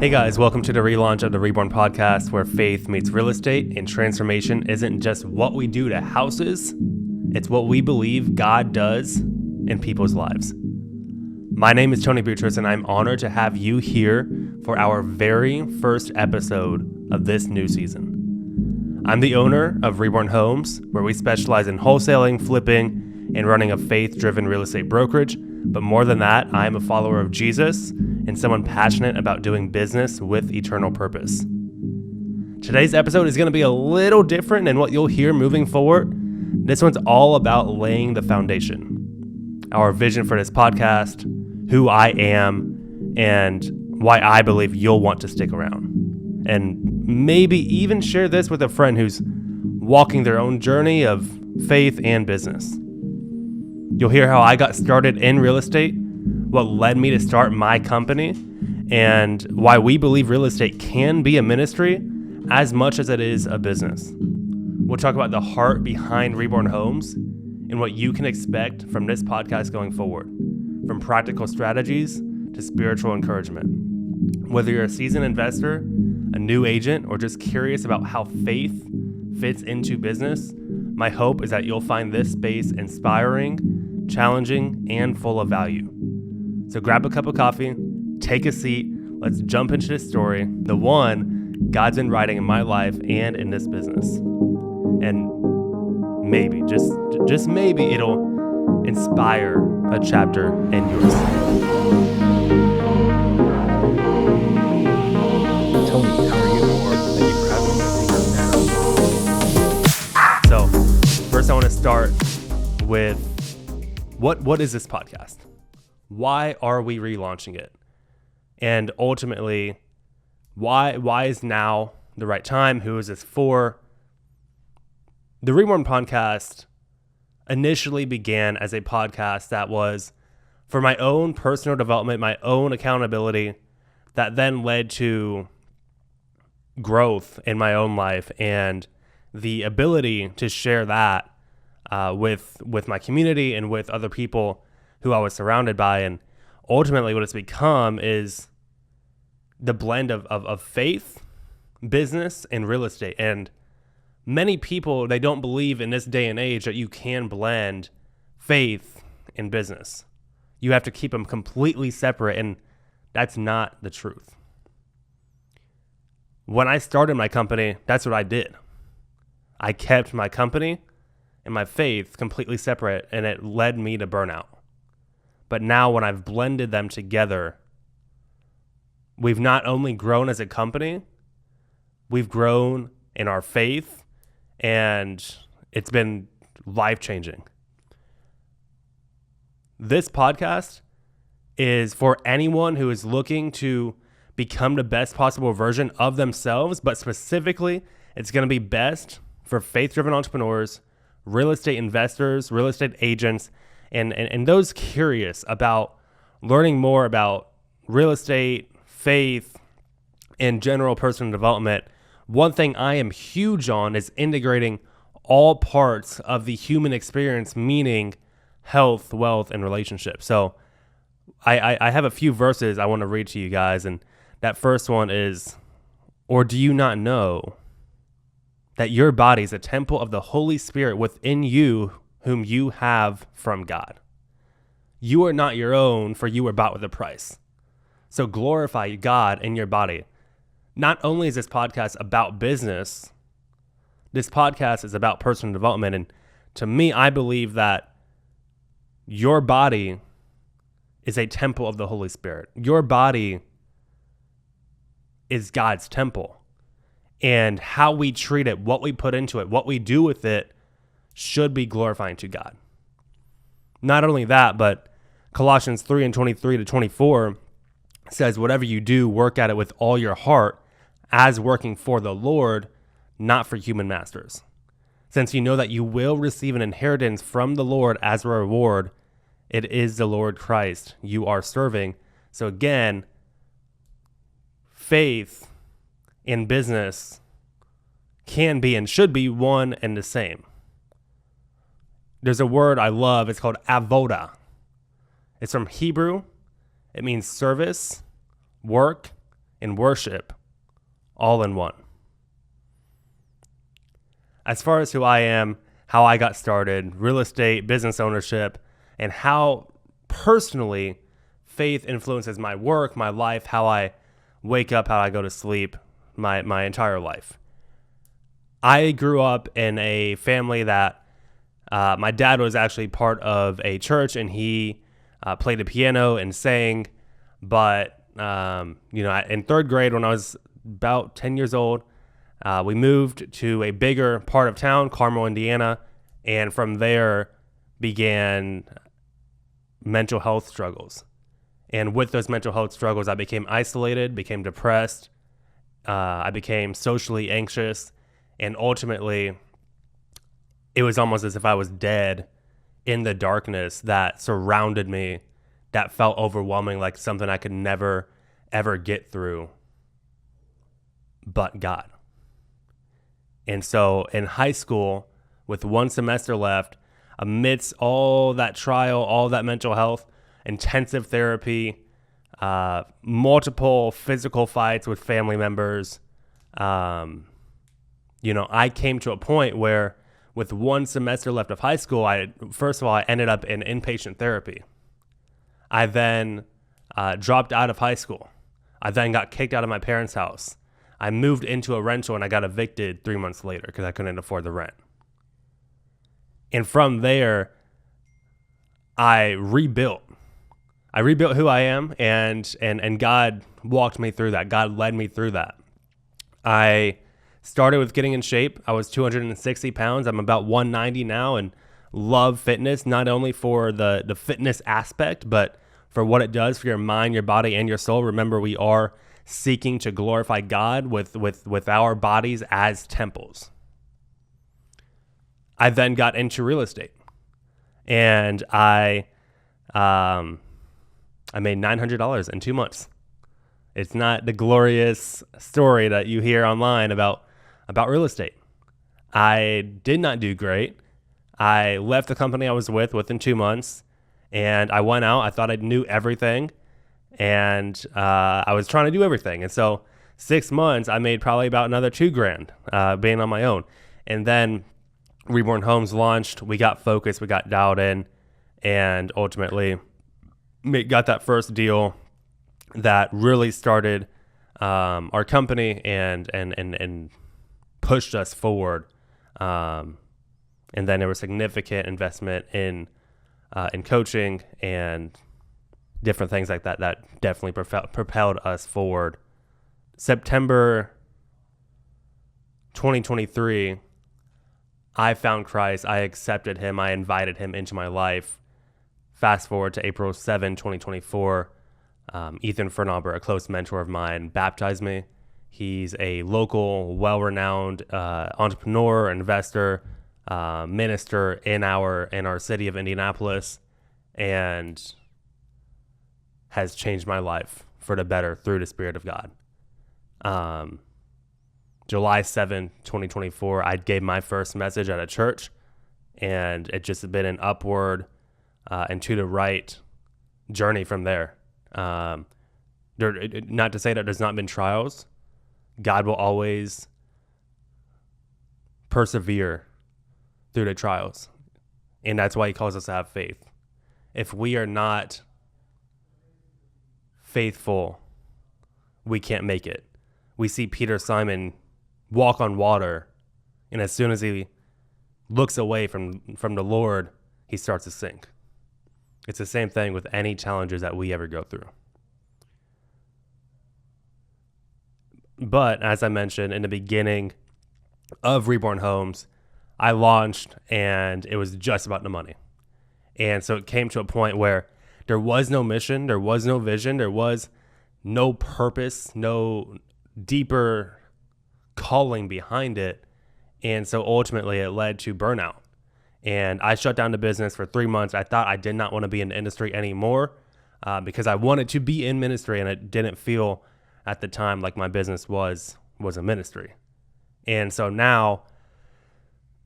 Hey guys, welcome to the relaunch of the Reborn Podcast, where faith meets real estate and transformation isn't just what we do to houses, it's what we believe God does in people's lives. My name is Tony Boutrous, and I'm honored to have you here for our very first episode of this new season. I'm the owner of Reborn Homes, where we specialize in wholesaling, flipping, and running a faith-driven real estate brokerage. But more than that, I am a follower of Jesus and someone passionate about doing business with eternal purpose. Today's episode is going to be a little different than what you'll hear moving forward. This one's all about laying the foundation. Our vision for this podcast, who I am, and why I believe you'll want to stick around. And maybe even share this with a friend who's walking their own journey of faith and business. You'll hear how I got started in real estate, what led me to start my company, and why we believe real estate can be a ministry as much as it is a business. We'll talk about the heart behind Reborn Homes and what you can expect from this podcast going forward, from practical strategies to spiritual encouragement. Whether you're a seasoned investor, a new agent, or just curious about how faith fits into business, my hope is that you'll find this space inspiring, challenging, and full of value. So grab a cup of coffee, take a seat, let's jump into this story, the one God's been writing in my life and in this business. And maybe, just maybe, it'll inspire a chapter in yours. Tony, how are you? Thank you for having me. So first I want to start with what is this podcast? Why are we relaunching it? And ultimately, why is now the right time? Who is this for? The Reborn Podcast initially began as a podcast that was for my own personal development, my own accountability, that then led to growth in my own life and the ability to share that with my community and with other people who I was surrounded by. And ultimately what it's become is the blend of faith, business, and real estate. And many people, they don't believe in this day and age that you can blend faith and business. You have to keep them completely separate, and that's not the truth. When I started my company, that's what I did. I kept my company and my faith completely separate, and it led me to burnout. But now when I've blended them together, we've not only grown as a company, we've grown in our faith, and it's been life-changing. This podcast is for anyone who is looking to become the best possible version of themselves, but specifically, it's going to be best for faith-driven entrepreneurs, real estate investors, real estate agents, and those curious about learning more about real estate, faith, and general personal development. One thing I am huge on is integrating all parts of the human experience, meaning health, wealth, and relationships. So I have a few verses I want to read to you guys, and that first one is, "Or do you not know that your body is a temple of the Holy Spirit within you, whom you have from God? You are not your own, for you were bought with a price. So glorify God in your body." Not only is this podcast about business, this podcast is about personal development. And to me, I believe that your body is a temple of the Holy Spirit. Your body is God's temple. And how we treat it, what we put into it, what we do with it should be glorifying to God. Not only that, but Colossians 3:23-24 says, "Whatever you do, work at it with all your heart, as working for the Lord, not for human masters. Since you know that you will receive an inheritance from the Lord as a reward, it is the Lord Christ you are serving." So again, faith in business can be and should be one and the same. There's a word I love. It's called avoda. It's from Hebrew. It means service, work, and worship all in one. As far as who I am, how I got started, real estate, business ownership, and how personally faith influences my work, my life, how I wake up, how I go to sleep, my entire life. I grew up in a family that my dad was actually part of a church, and he played the piano and sang. But, in third grade, when I was about 10 years old, we moved to a bigger part of town, Carmel, Indiana, and from there began mental health struggles. And with those mental health struggles, I became isolated, became depressed, I became socially anxious, and ultimately, it was almost as if I was dead in the darkness that surrounded me, that felt overwhelming, like something I could never, ever get through but God. And so in high school, with one semester left, amidst all that trial, all that mental health, intensive therapy, multiple physical fights with family members, I came to a point where with one semester left of high school, I ended up in inpatient therapy. I then dropped out of high school. I then got kicked out of my parents' house. I moved into a rental and I got evicted 3 months later because I couldn't afford the rent. And from there, I rebuilt. I rebuilt who I am, and God walked me through that. God led me through that. I started with getting in shape. I was 260 pounds. I'm about 190 now and love fitness, not only for the fitness aspect, but for what it does for your mind, your body, and your soul. Remember, we are seeking to glorify God with our bodies as temples. I then got into real estate, and I made $900 in 2 months. It's not the glorious story that you hear online about real estate. I did not do great. I left the company I was with within 2 months, and I went out. I thought I knew everything, and I was trying to do everything. And so 6 months, I made probably about another $2,000 being on my own. And then Reborn Homes launched. We got focused. We got dialed in, and ultimately got that first deal that really started our company and pushed us forward. And then there was significant investment in coaching and different things like that definitely propelled us forward. September 2023, I found Christ. I accepted him. I invited him into my life. Fast forward to April 7, 2024, Ethan Fernauber, a close mentor of mine, baptized me. He's a local, well-renowned entrepreneur, investor, minister in our city of Indianapolis, and has changed my life for the better through the Spirit of God. July 7, 2024, I gave my first message at a church, and it just been an upward and to the right journey from there. Not to say that there's not been trials. God will always persevere through the trials. And that's why he calls us to have faith. If we are not faithful, we can't make it. We see Peter Simon walk on water, and as soon as he looks away from the Lord, he starts to sink. It's the same thing with any challenges that we ever go through. But as I mentioned in the beginning of Reborn Homes, I launched and it was just about the money. And so it came to a point where there was no mission, there was no vision, there was no purpose, no deeper calling behind it. And so ultimately it led to burnout. And I shut down the business for 3 months. I thought I did not want to be in the industry anymore because I wanted to be in ministry, and it didn't feel at the time like my business was a ministry. And so now,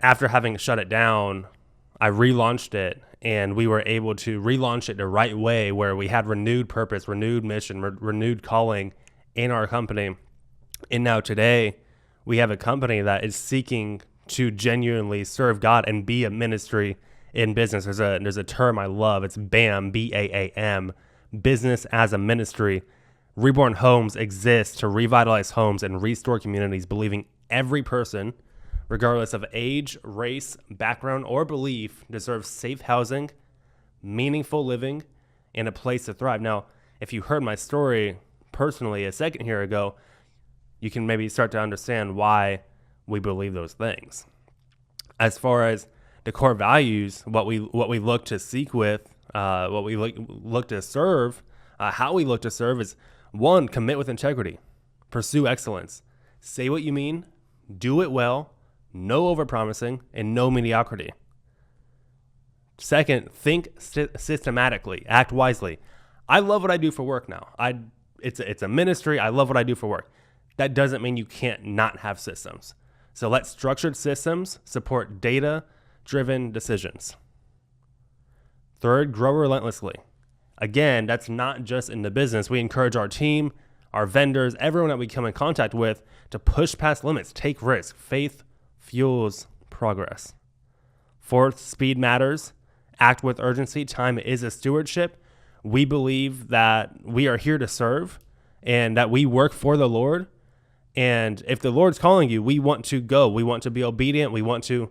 after having shut it down, I relaunched it, and we were able to relaunch it the right way, where we had renewed purpose, renewed mission, renewed calling, in our company. And now today, we have a company that is seeking to genuinely serve God and be a ministry in business. There's a term I love. It's BAM, BAAM, business as a ministry. Reborn Homes exists to revitalize homes and restore communities, believing every person, regardless of age, race, background, or belief, deserves safe housing, meaningful living, and a place to thrive. Now, if you heard my story personally a second here ago, you can maybe start to understand why we believe those things. As far as the core values, what we look to seek with, what we look to serve, how we look to serve is, 1, commit with integrity, pursue excellence, say what you mean, do it well, no overpromising, and no mediocrity. 2, think systematically, act wisely. I love what I do for work now. It's a ministry. I love what I do for work. That doesn't mean you can't not have systems. So let structured systems support data-driven decisions. 3, grow relentlessly. Again, that's not just in the business. We encourage our team, our vendors, everyone that we come in contact with to push past limits, take risks. Faith fuels progress. 4, speed matters. Act with urgency. Time is a stewardship. We believe that we are here to serve and that we work for the Lord. And if the Lord's calling you, we want to go. We want to be obedient. We want to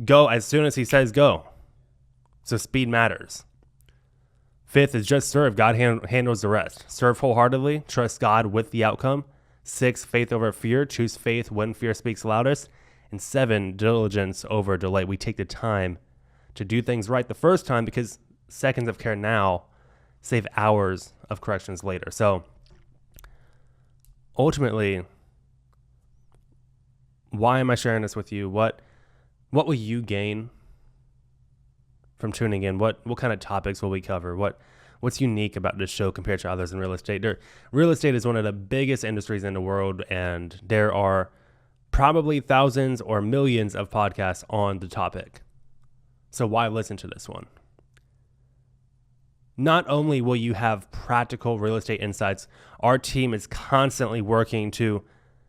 go as soon as he says go. So speed matters. 5 is just serve. God handles the rest. Serve wholeheartedly. Trust God with the outcome. 6, faith over fear. Choose faith when fear speaks loudest. And 7, diligence over delay. We take the time to do things right the first time because seconds of care now save hours of corrections later. So ultimately, why am I sharing this with you? What will you gain from tuning in? What kind of topics will we cover? What's unique about this show compared to others in real estate? Real estate is one of the biggest industries in the world, and there are probably thousands or millions of podcasts on the topic. So why listen to this one? Not only will you have practical real estate insights, our team is constantly working to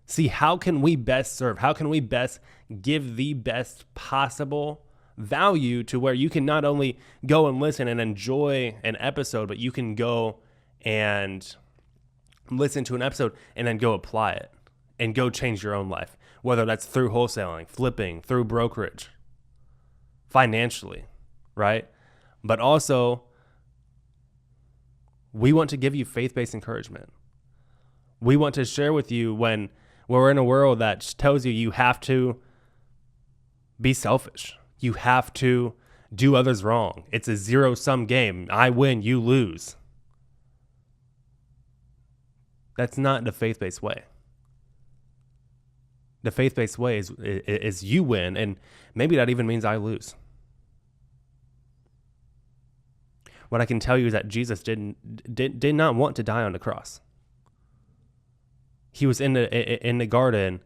see how can we best serve, how can we best give the best possible value to where you can not only go and listen and enjoy an episode, but you can go and listen to an episode and then go apply it and go change your own life, whether that's through wholesaling, flipping, through brokerage, financially, right? But also, we want to give you faith-based encouragement. We want to share with you when we're in a world that tells you have to be selfish. You have to do others wrong. It's a zero-sum game. I win, you lose. That's not the faith-based way. The faith-based way is you win, and maybe that even means I lose. What I can tell you is that Jesus did not want to die on the cross. He was in the garden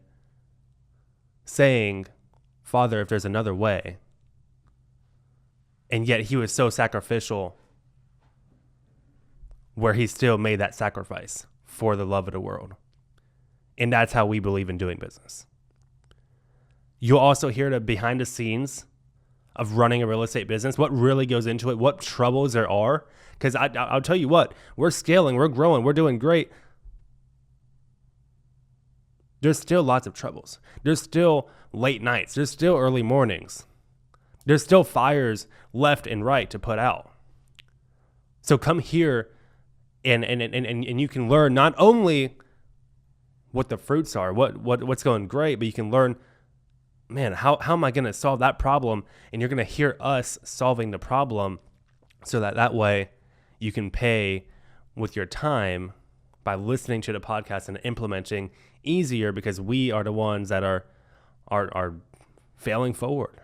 saying, Father, if there's another way. And yet he was so sacrificial where he still made that sacrifice for the love of the world. And that's how we believe in doing business. You'll also hear the behind the scenes of running a real estate business, what really goes into it, what troubles there are. Because I'll tell you what, we're scaling, we're growing, we're doing great. There's still lots of troubles. There's still late nights. There's still early mornings. There's still fires left and right to put out. So come here and you can learn not only what the fruits are, what's going great, but you can learn, man, how am I going to solve that problem? And you're going to hear us solving the problem so that way you can pay with your time by listening to the podcast and implementing easier because we are the ones that are failing forward.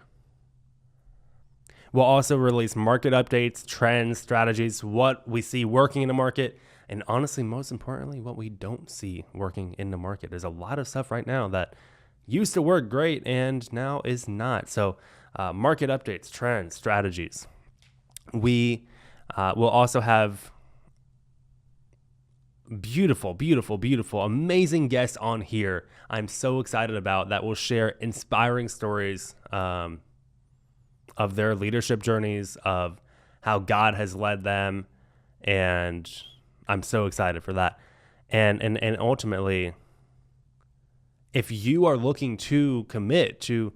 We'll also release market updates, trends, strategies, what we see working in the market, and honestly, most importantly, what we don't see working in the market. There's a lot of stuff right now that used to work great and now is not. So market updates, trends, strategies. We will also have beautiful, beautiful, beautiful, amazing guests on here I'm so excited about that will share inspiring stories of their leadership journeys, of how God has led them, and I'm so excited for that. And ultimately, if you are looking to commit to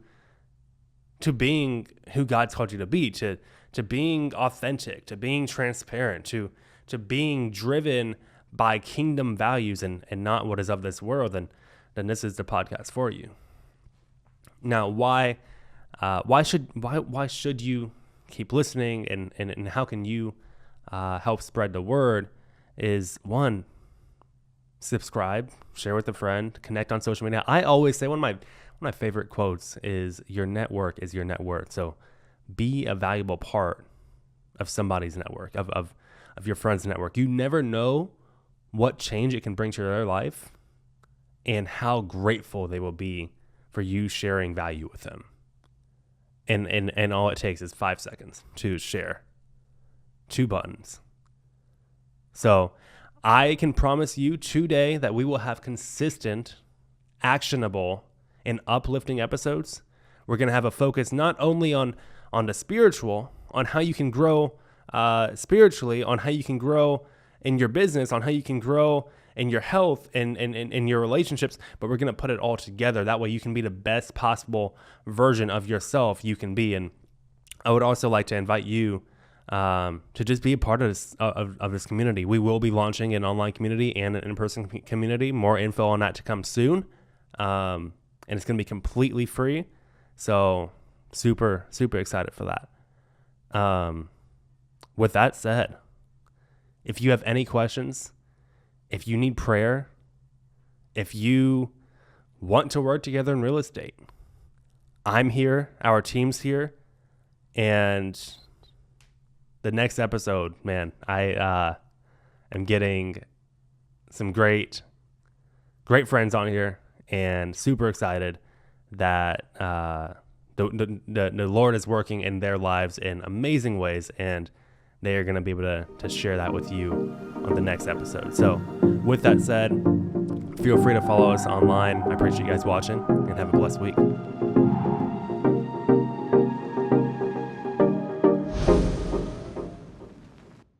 being who God's called you to be, to being authentic, to being transparent, to being driven by kingdom values and not what is of this world, then this is the podcast for you. Now, why should you keep listening, and how can you help spread the word? Is one, subscribe, share with a friend, connect on social media. I always say one of my favorite quotes is, your network is your net worth. So be a valuable part of somebody's network, of your friend's network. You never know what change it can bring to their life and how grateful they will be for you sharing value with them. And all it takes is 5 seconds to share. 2 buttons. So I can promise you today that we will have consistent, actionable, and uplifting episodes. We're going to have a focus not only on the spiritual, on how you can grow spiritually, on how you can grow in your business, on how you can grow in your health and in your relationships, but we're going to put it all together. That way you can be the best possible version of yourself you can be. And I would also like to invite you to just be a part of this community. We will be launching an online community and an in-person community. More info on that to come soon. And it's going to be completely free. So super, super excited for that. With that said, if you have any questions, if you need prayer, if you want to work together in real estate, I'm here, our team's here, and the next episode, man, I am getting some great friends on here, and super excited that the Lord is working in their lives in amazing ways, and they are going to be able to share that with you on the next episode. So with that said, feel free to follow us online. I appreciate you guys watching, and have a blessed week.